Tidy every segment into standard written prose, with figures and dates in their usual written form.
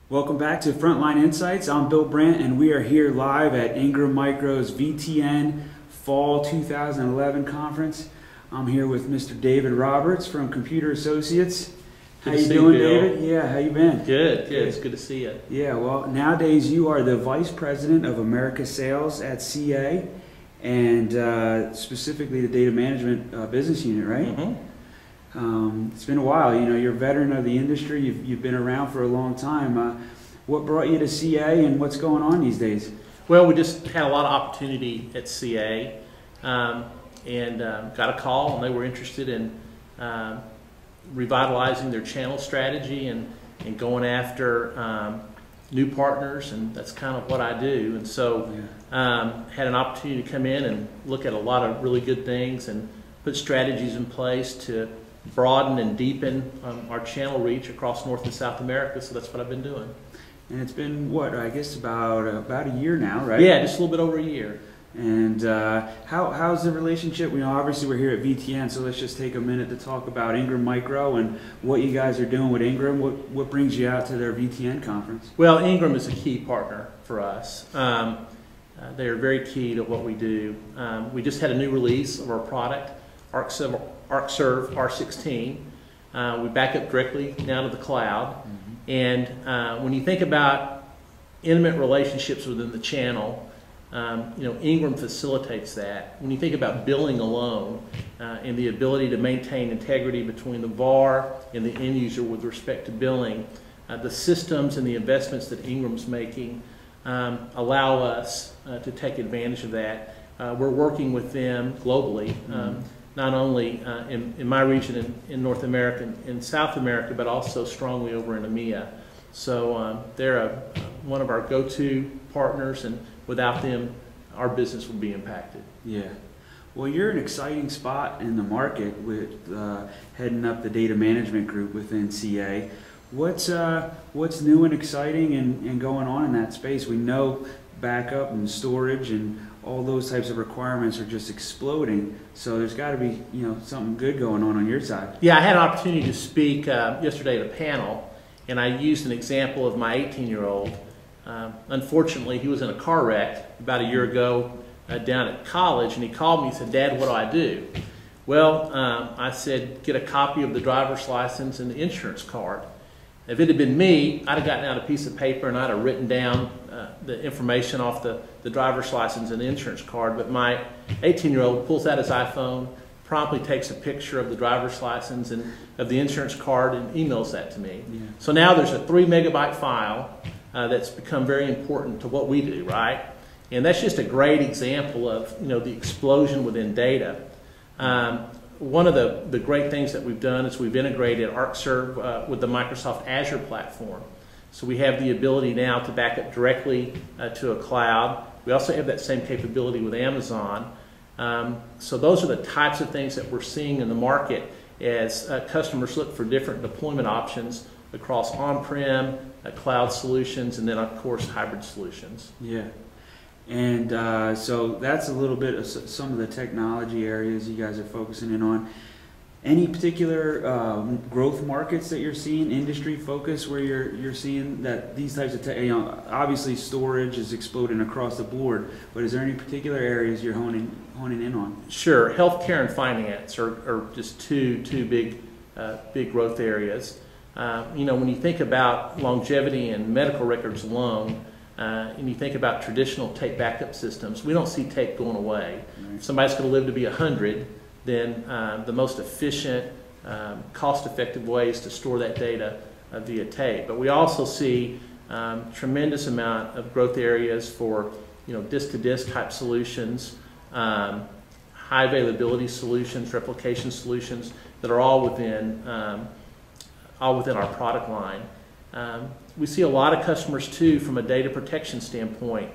Welcome back to Frontline Insights. I'm Bill Brandt, and we are here live at Ingram Micro's VTN Fall 2011 conference. I'm here with Mr. David Roberts from Computer Associates. How you doing, David? Yeah, how you been? Good. It's good to see you. Yeah, well, nowadays you are the Vice President of America Sales at CA, and specifically the Data Management Business Unit, right? Mm-hmm. It's been a while. You know, you're a veteran of the industry. You've been around for a long time. What brought you to CA, and what's going on these days? Well, we just had a lot of opportunity at CA, and got a call, and they were interested in revitalizing their channel strategy and going after new partners, and that's kind of what I do. And so had an opportunity to come in and look at a lot of really good things and put strategies in place to broaden and deepen our channel reach across North and South America. So that's what I've been doing. And it's been, what, I guess about a year now, right? Yeah, just a little bit over a year. And how's the relationship? You know, obviously we're here at VTN, so let's just take a minute to talk about Ingram Micro and what you guys are doing with Ingram. What brings you out to their VTN conference? Well, Ingram is a key partner for us. They are very key to what we do. We just had a new release of our product, ArcServe R16. We back up directly now to the cloud. And when you think about intimate relationships within the channel, you know, Ingram facilitates that. When you think about billing alone and the ability to maintain integrity between the VAR and the end user with respect to billing, the systems and the investments that Ingram's making allow us to take advantage of that. We're working with them globally, not only in my region in North America and South America, but also strongly over in EMEA. So they're one of our go-to partners, and without them, our business would be impacted. Yeah. Well, you're in an exciting spot in the market with heading up the data management group within CA. What's new and exciting and going on in that space? We know backup and storage and all those types of requirements are just exploding. So there's got to be, you know, something good going on your side. Yeah, I had an opportunity to speak yesterday at a panel, and I used an example of my 18-year-old. Unfortunately, he was in a car wreck about a year ago down at college, and he called me and said, "Dad, what do I do?" Well, I said, get a copy of the driver's license and the insurance card. If it had been me, I'd have gotten out a piece of paper and I'd have written down the information off the driver's license and the insurance card. But my 18-year-old pulls out his iPhone, promptly takes a picture of the driver's license and of the insurance card and emails that to me. Yeah. So now there's a 3 megabyte file that's become very important to what we do, right? And that's just a great example of, you know, the explosion within data. One of the great things that we've done is we've integrated ArcServe with the Microsoft Azure platform. So we have the ability now to back up directly to a cloud. We also have that same capability with Amazon. So those are the types of things that we're seeing in the market as customers look for different deployment options across on-prem, cloud solutions, and then of course hybrid solutions. Yeah. And so that's a little bit of some of the technology areas you guys are focusing in on. Any particular growth markets that you're seeing, industry focus, where you're seeing that these types of, you know, obviously storage is exploding across the board, but is there any particular areas you're honing in on? Sure, healthcare and finance are just two big growth areas. You know, when you think about longevity and medical records alone, and you think about traditional tape backup systems, we don't see tape going away. Right. If somebody's going to live to be 100, then the most efficient, cost-effective way is to store that data via tape. But we also see tremendous amount of growth areas for, you know, disk-to-disk type solutions, high availability solutions, replication solutions that are all within our product line. We see a lot of customers too from a data protection standpoint.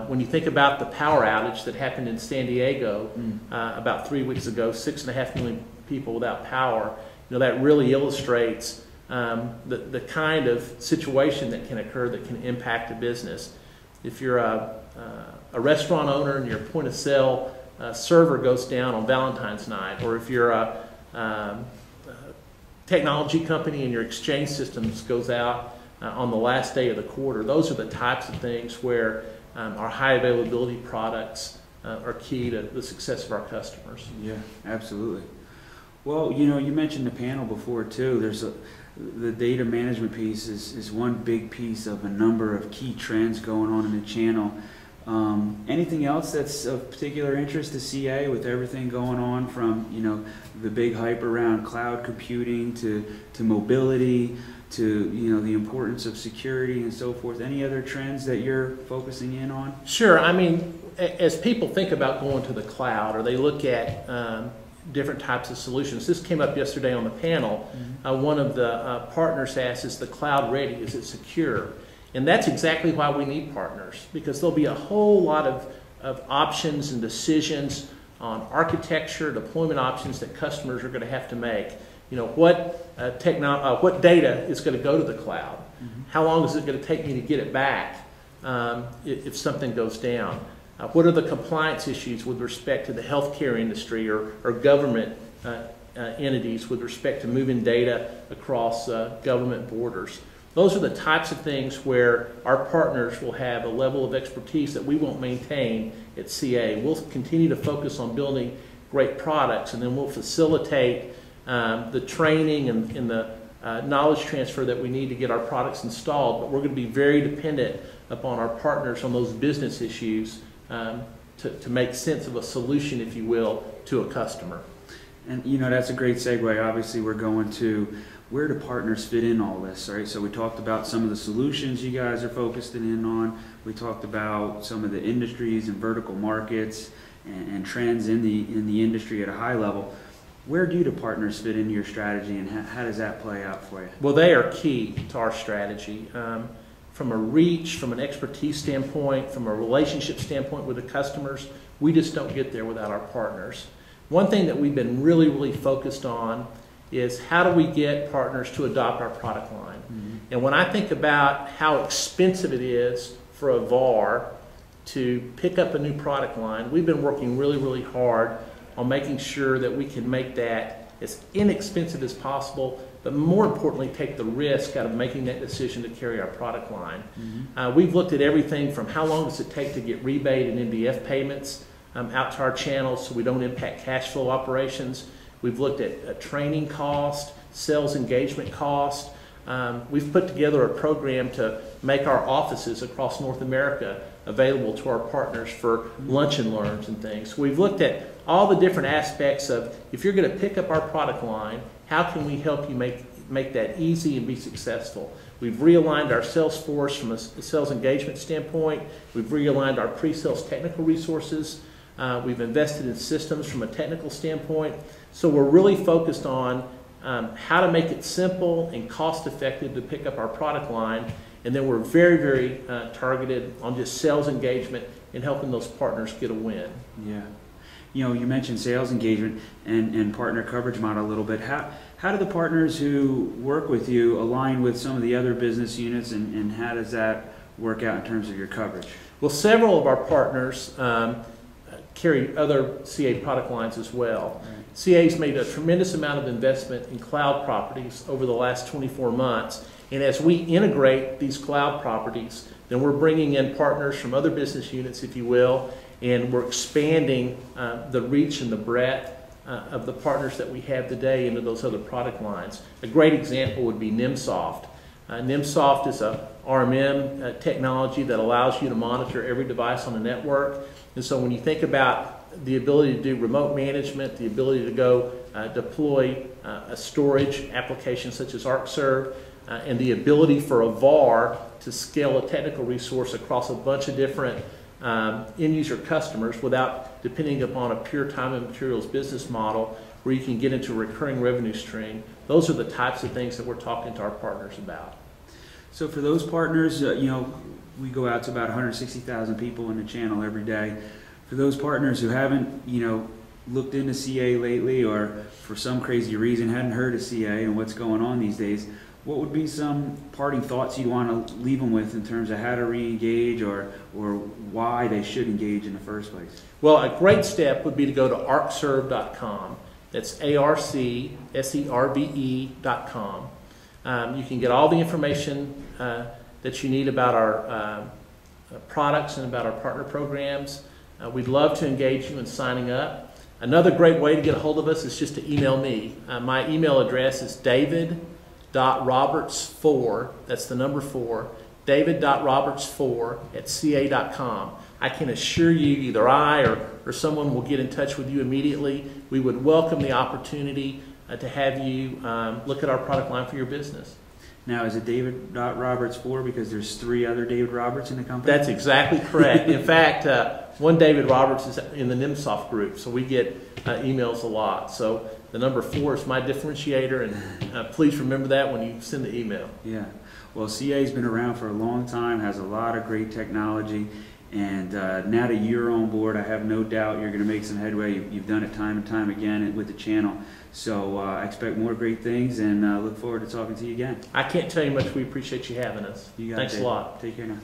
When you think about the power outage that happened in San Diego about 3 weeks ago, 6.5 million people without power, you know, that really illustrates the kind of situation that can occur that can impact a business. If you're a restaurant owner and your point of sale server goes down on Valentine's night, or if you're a technology company and your exchange systems goes out on the last day of the quarter. Those are the types of things where our high availability products are key to the success of our customers. Yeah, absolutely. Well, you know, you mentioned the panel before too. The data management piece is one big piece of a number of key trends going on in the channel. Anything else that's of particular interest to CA with everything going on from, you know, the big hype around cloud computing to mobility to, you know, the importance of security and so forth? Any other trends that you're focusing in on? Sure. I mean, as people think about going to the cloud or they look at different types of solutions, this came up yesterday on the panel. One of the partners asked, is the cloud ready? Is it secure? And that's exactly why we need partners, because there'll be a whole lot of options and decisions on architecture, deployment options that customers are going to have to make. You know, what data is going to go to the cloud? How long is it going to take me to get it back if something goes down? What are the compliance issues with respect to the healthcare industry or government entities with respect to moving data across government borders? Those are the types of things where our partners will have a level of expertise that we won't maintain at CA. We'll continue to focus on building great products, and then we'll facilitate the training and the knowledge transfer that we need to get our products installed. But we're going to be very dependent upon our partners on those business issues to make sense of a solution, if you will, to a customer. And you know, that's a great segue. Obviously, we're going to where do partners fit in all this, right? So we talked about some of the solutions you guys are focused in on. We talked about some of the industries and vertical markets and trends in the industry at a high level. Where do the partners fit into your strategy, and how does that play out for you? Well, they are key to our strategy. From a reach, from an expertise standpoint, from a relationship standpoint with the customers, we just don't get there without our partners. One thing that we've been really focused on is how do we get partners to adopt our product line? And when I think about how expensive it is for a VAR to pick up a new product line, we've been working really hard on making sure that we can make that as inexpensive as possible, but more importantly, take the risk out of making that decision to carry our product line. We've looked at everything from how long does it take to get rebate and MDF payments out to our channels so we don't impact cash flow operations. We've looked at training cost, sales engagement cost. We've put together a program to make our offices across North America available to our partners for lunch and learns and things. So we've looked at all the different aspects of, if you're going to pick up our product line, how can we help you make that easy and be successful? We've realigned our sales force from a sales engagement standpoint. We've realigned our pre-sales technical resources. We've invested in systems from a technical standpoint. So we're really focused on how to make it simple and cost effective to pick up our product line. And then we're very targeted on just sales engagement and helping those partners get a win. Yeah. You know, you mentioned sales engagement and partner coverage model a little bit. How do the partners who work with you align with some of the other business units, and how does that work out in terms of your coverage? Well, several of our partners carry other CA product lines as well. Right. CA's made a tremendous amount of investment in cloud properties over the last 24 months. And as we integrate these cloud properties, then we're bringing in partners from other business units, if you will, and we're expanding the reach and the breadth of the partners that we have today into those other product lines. A great example would be NIMSoft. NIMSoft is a RMM technology that allows you to monitor every device on the network. And so when you think about the ability to do remote management, the ability to go deploy a storage application such as ArcServe, and the ability for a VAR to scale a technical resource across a bunch of different end-user customers without depending upon a pure time and materials business model where you can get into a recurring revenue stream. Those are the types of things that we're talking to our partners about. So for those partners, you know, we go out to about 160,000 people in the channel every day. For those partners who haven't, you know, looked into CA lately, or for some crazy reason hadn't heard of CA and what's going on these days, what would be some parting thoughts you'd want to leave them with in terms of how to re-engage or why they should engage in the first place? Well, a great step would be to go to arcserve.com. That's ARCSERVE.com. You can get all the information that you need about our products and about our partner programs. We'd love to engage you in signing up. Another great way to get a hold of us is just to email me. My email address is david.roberts4, that's the number 4, david.roberts4@ca.com. I can assure you either I or someone will get in touch with you immediately. We would welcome the opportunity to have you look at our product line for your business. Now, is it David.Roberts4 because there's 3 other David Roberts in the company? That's exactly correct. In fact, one David Roberts is in the NIMSOF group, so we get emails a lot. So the number 4 is my differentiator, and please remember that when you send the email. Yeah. Well, CA's been around for a long time, has a lot of great technology, and now that you're on board, I have no doubt you're going to make some headway. You've done it time and time again with the channel. So I expect more great things, and look forward to talking to you again. I can't tell you how much we appreciate you having us. You got it, Thanks a Dave. lot. Take care now.